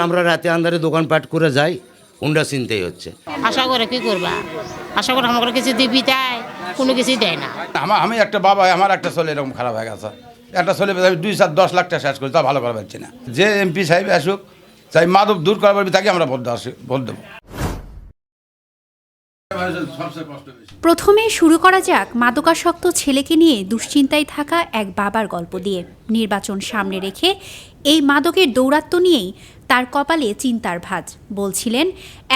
আমরা রাতে আন্ধারে দোকানপাট করে যাই, হুন্ডা চিনতেই হচ্ছে। আশা করে কি করবা, আশা করে আমাকে কিছু দিবি, তাই কোনো কিছুই দেয় না। আমি একটা বাবা, আমার একটা ছেলে এরকম খারাপ হয়ে গেছে। একটা ছেলে 2-10 লাখ টাকা শেষ করি, তা ভালো করা পারছি না। যে এমপি সাহেব আসুক, চাই মাদক দূর করা পারবি, তাকে আমরা ভোট দেবো। প্রথমে শুরু করা যাক মাদকাসক্ত ছেলেকে নিয়ে দুশ্চিন্তায় থাকা এক বাবার গল্প দিয়ে। নির্বাচন সামনে রেখে এই মাদকের দৌরাত্ম্য নিয়েই তার কপালে চিন্তার ভাঁজ। বলছিলেন,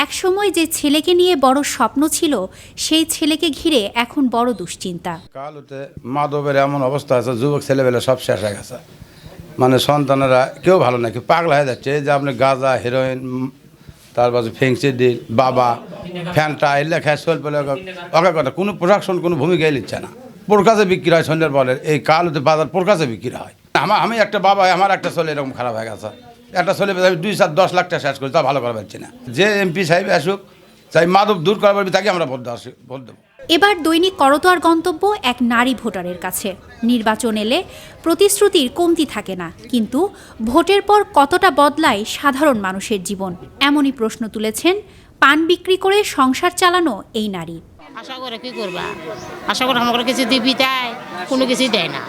একসময় যে ছেলেকে নিয়ে বড় স্বপ্ন ছিল, সেই ছেলেকে ঘিরে এখন বড় দুশ্চিন্তা। কালতে মাদকের এমন অবস্থা আছে, যুবক ছেলেবেলা সব শেষ হয়ে গেছে। মানে সন্তানেরা কেউ ভালো না, কেউ পাগলা হয়ে যাচ্ছে। এই যে আপনি গাঁজা, হেরোইন, তারপর ফেংসিডিল, বাবা, ফ্যানটা এলে খেয়ে চল পেলে ওকে কথা কোনো প্রোডাকশন, কোনো ভূমিকাই নিচ্ছে না। প্রকাশে বিক্রি হয় সন্ধ্যের পরে, এই কালতে বাজার প্রকাশে বিক্রি হয়। আমি একটা বাবা, আমার একটা ছেলে এরকম খারাপ হয়ে গেছে। একটা ছেলে 2-10 লাখ টাকা শেষ করি, তা ভালো করা পারছি না। যে এমপি সাহেব আসুক, চাই মাদক দূর করা পারবি, তাকে আমরা ভোট দেবো। এবার দৈনিক করতোয়ার গন্তব্য এক নারী ভোটারের কাছে। নির্বাচন এলে প্রতিশ্রুতির কমতি থাকে না, কিন্তু ভোটের পর কতটা বদলায় সাধারণ মানুষের জীবন, এমনই প্রশ্ন তুলেছেন পান বিক্রি করে সংসার চালানো এই নারী। আশা করে কি করবা, আশা করে আমাকে কিছু দিবি, তাই কোনো কিছুই দেয় না।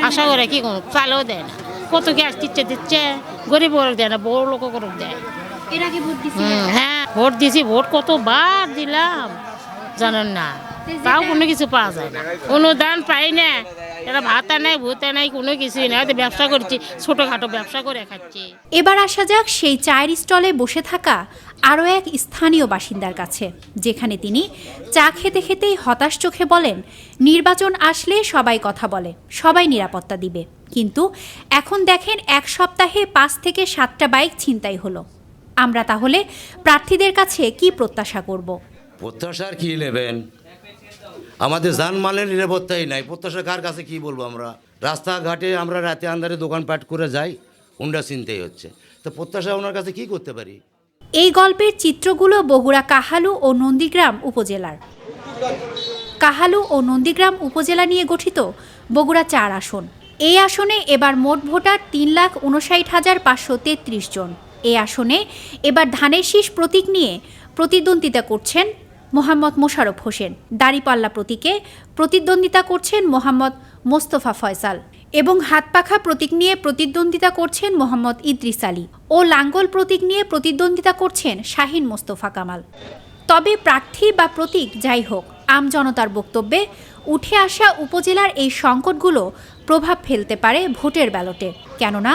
আশা করে কি করব, চালও দেয় না। কত গ্যাস দিচ্ছে, গরিব লোক দেয় না, বড় লোক করে দেয়। এর আগে ভোট দিছি। হ্যাঁ, ভোট দিছি, ভোট কতবার দিলাম জানেন না, তাও কোনো কিছু পাওয়া যায় না। অনুদান পাই না, এরা ভাতা নাই, ভূতা নাই, কোনো কিছুই নাই। ব্যবসা করছি, ছোটোখাটো ব্যবসা করে খাচ্ছি। এবার আসা যাক সেই চায়ের স্টলে বসে থাকা আরও এক স্থানীয় বাসিন্দার কাছে, যেখানে তিনি চা খেতে খেতেই হতাশ চোখে বলেন, নির্বাচন আসলে সবাই কথা বলে, সবাই নিরাপত্তা দিবে, কিন্তু এখন দেখেন 1 সপ্তাহে 5 থেকে 7টা বাইক ছিনতাই হলো। আমরা তাহলে প্রার্থীদের কাছে কি প্রত্যাশা করব? প্রত্যাশার কি নেবেন? আমাদের জানমালের নিরাপত্তাই নাই, প্রত্যাশা কার কাছে কি বলবো? আমরা রাস্তাঘাটে আমরা রাতে আন্ধারে দোকানপাট করে যাই, হুন্ডা চিনতেই হচ্ছে। তো প্রত্যাশা ওনার কাছে কি করতে পারি? এই গল্পের চিত্রগুলো বগুড়া কাহালু ও নন্দীগ্রাম উপজেলার। কাহালু ও নন্দীগ্রাম উপজেলা নিয়ে গঠিত বগুড়া 4 আসন। এই আসনে এবার মোট ভোটার 3,59,533 জন। এই আসনে এবার ধানের শীষ প্রতীক নিয়ে প্রতিদ্বন্দ্বিতা করছেন মোহাম্মদ মোশাররফ হোসেন, দাড়িপাল্লা প্রতীকে প্রতিদ্বন্দ্বিতা করছেন মোহাম্মদ মোস্তফা ফয়সাল এবং হাতপাখা প্রতীক নিয়ে প্রতিদ্বন্দ্বিতা করছেন মোহাম্মদ ইদ্রিস আলী ও লাঙ্গল প্রতীক নিয়ে প্রতিদ্বন্দ্বিতা করছেন শাহিন মোস্তফা কামাল। তবে প্রার্থী বা প্রতীক যাই হোক, আমজনতার বক্তব্যে উঠে আসা উপজেলার এই সংকটগুলো প্রভাব ফেলতে পারে ভোটের ব্যালটে। কেননা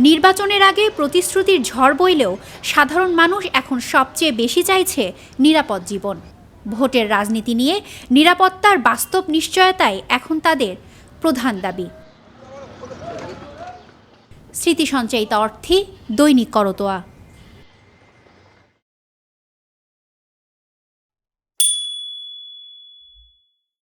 নির্বাচনের আগে প্রতিশ্রুতির ঝড় বইলেও সাধারণ মানুষ এখন সবচেয়ে বেশি চাইছে নিরাপদ জীবন। ভোটের রাজনীতি নিয়ে নিরাপত্তার বাস্তব নিশ্চয়তাই এখন তাদের প্রধান দাবি। স্মৃতি সঞ্চয়িতা অর্থী, দৈনিক করতোয়া।